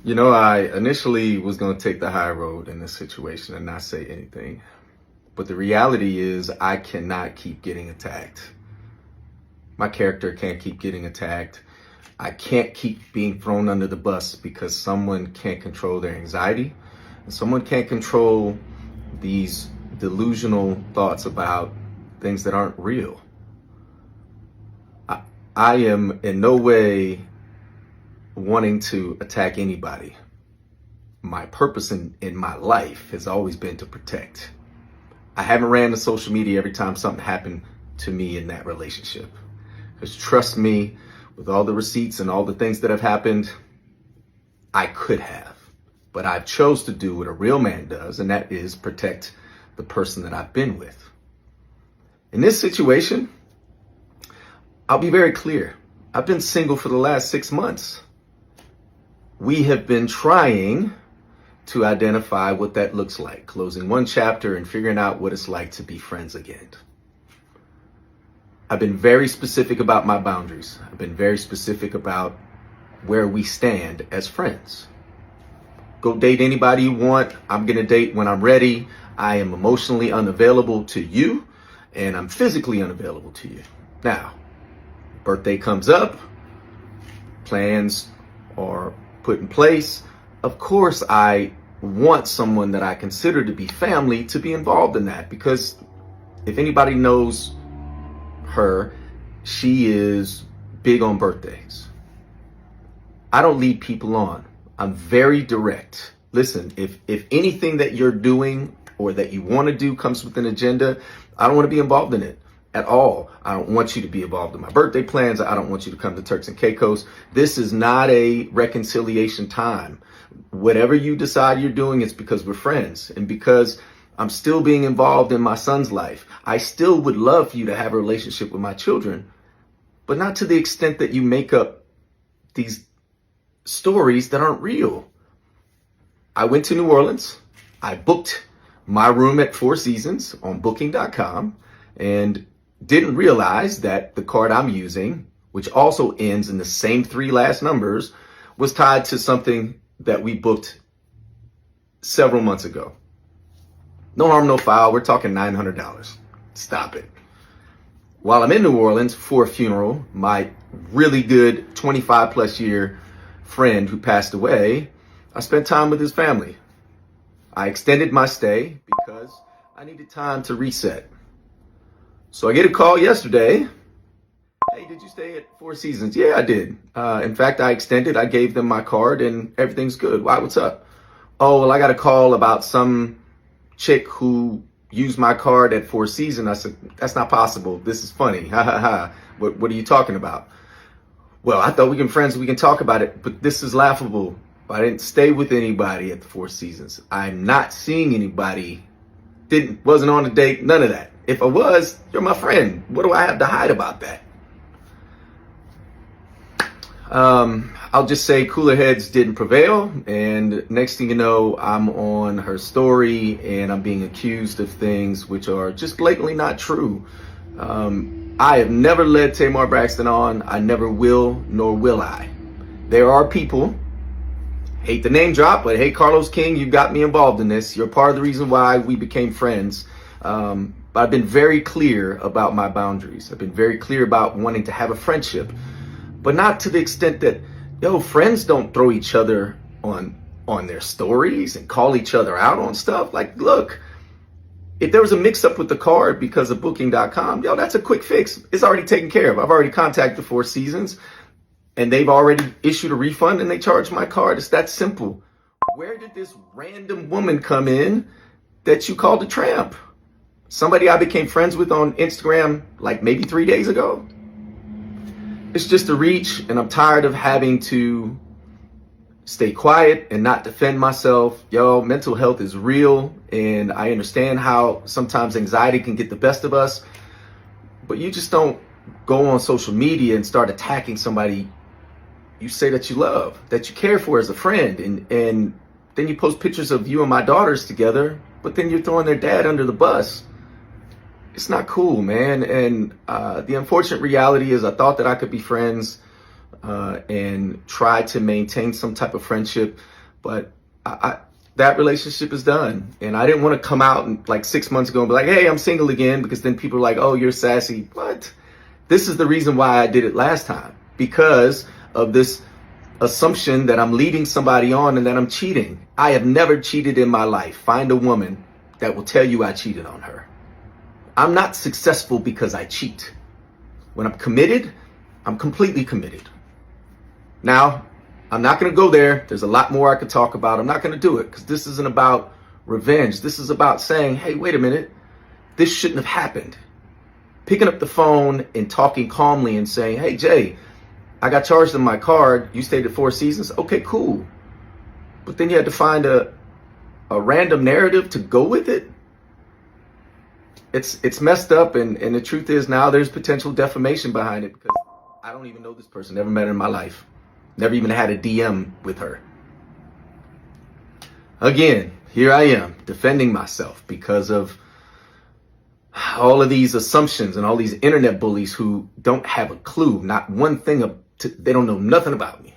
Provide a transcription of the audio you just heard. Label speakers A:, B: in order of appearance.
A: I initially was going to take the high road in this situation and not say anything. But the reality is I cannot keep getting attacked. My character can't keep getting attacked. I can't keep being thrown under the bus because someone can't control their anxiety and someone can't control these delusional thoughts about things that aren't real. I am in no way wanting to attack anybody. My purpose in my life has always been to protect. I haven't ran to social media every time something happened to me in that relationship. Because trust me, with all the receipts and all the things that have happened, I could have. But I chose to do what a real man does, and that is protect the person that I've been with. In this situation, I'll be very clear. I've been single for the last 6 months. We have been trying to identify what that looks like, closing one chapter and figuring out what it's like to be friends again. I've been very specific about my boundaries. I've been very specific about where we stand as friends. Go date anybody you want. I'm going to date when I'm ready. I am emotionally unavailable to you, and I'm physically unavailable to you. Now, birthday comes up, plans are put in place. Of course, I want someone that I consider to be family to be involved in that, because if anybody knows her, she is big on birthdays. I don't lead people on. I'm very direct. Listen, if anything that you're doing or that you want to do comes with an agenda, I don't want to be involved in it at all. I don't want you to be involved in my birthday plans. I don't want you to come to Turks and Caicos. This is not a reconciliation time. Whatever you decide you're doing, it's because we're friends and because I'm still being involved in my son's life. I still would love for you to have a relationship with my children, but not to the extent that you make up these stories that aren't real. I went to New Orleans. I booked my room at Four Seasons on booking.com and didn't realize that the card I'm using, which also ends in the same 3 last numbers, was tied to something that we booked several months ago. No harm, no foul. We're talking $900. Stop it. While I'm in New Orleans for a funeral, my really good 25 plus year friend who passed away, I spent time with his family. I extended my stay because I needed time to reset. So I get a call yesterday. Hey, did you stay at Four Seasons? Yeah, I did. In fact, I extended. I gave them my card and everything's good. Why? What's up? Oh, well, I got a call about some chick who used my card at Four Seasons. I said, that's not possible. This is funny. Ha ha ha. What are you talking about? Well, I thought we can be friends. We can talk about it, but this is laughable. I didn't stay with anybody at the Four Seasons. I'm not seeing anybody. Wasn't on a date. None of that. If I was, you're my friend. What do I have to hide about that? I'll just say cooler heads didn't prevail. And next thing you know, I'm on her story and I'm being accused of things which are just blatantly not true. I have never led Tamar Braxton on. I never will, nor will I. There are people, hate the name drop, but hey, Carlos King, you got me involved in this. You're part of the reason why we became friends. But I've been very clear about my boundaries. I've been very clear about wanting to have a friendship, but not to the extent that, friends don't throw each other on their stories and call each other out on stuff. Like, look, if there was a mix up with the card because of booking.com, that's a quick fix. It's already taken care of. I've already contacted the Four Seasons and they've already issued a refund and they charged my card. It's that simple. Where did this random woman come in that you called a tramp? Somebody I became friends with on Instagram like maybe 3 days ago? It's just a reach, and I'm tired of having to stay quiet and not defend myself. Mental health is real, and I understand how sometimes anxiety can get the best of us, but you just don't go on social media and start attacking somebody you say that you love, that you care for as a friend, and then you post pictures of you and my daughters together, but then you're throwing their dad under the bus. It's not cool, man. And the unfortunate reality is I thought that I could be friends and try to maintain some type of friendship. But that relationship is done. And I didn't want to come out and like 6 months ago and be like, hey, I'm single again, because then people are like, oh, you're sassy. What? This is the reason why I did it last time, because of this assumption that I'm leading somebody on and that I'm cheating. I have never cheated in my life. Find a woman that will tell you I cheated on her. I'm not successful because I cheat. When I'm committed, I'm completely committed. Now, I'm not going to go there. There's a lot more I could talk about. I'm not going to do it because this isn't about revenge. This is about saying, hey, wait a minute. This shouldn't have happened. Picking up the phone and talking calmly and saying, hey, Jay, I got charged on my card. You stayed at Four Seasons. Okay, cool. But then you had to find a random narrative to go with it. It's messed up. And the truth is now there's potential defamation behind it because I don't even know this person. Never met her in my life. Never even had a DM with her. Again, here I am defending myself because of all of these assumptions and all these internet bullies who don't have a clue, not one thing. They don't know nothing about me.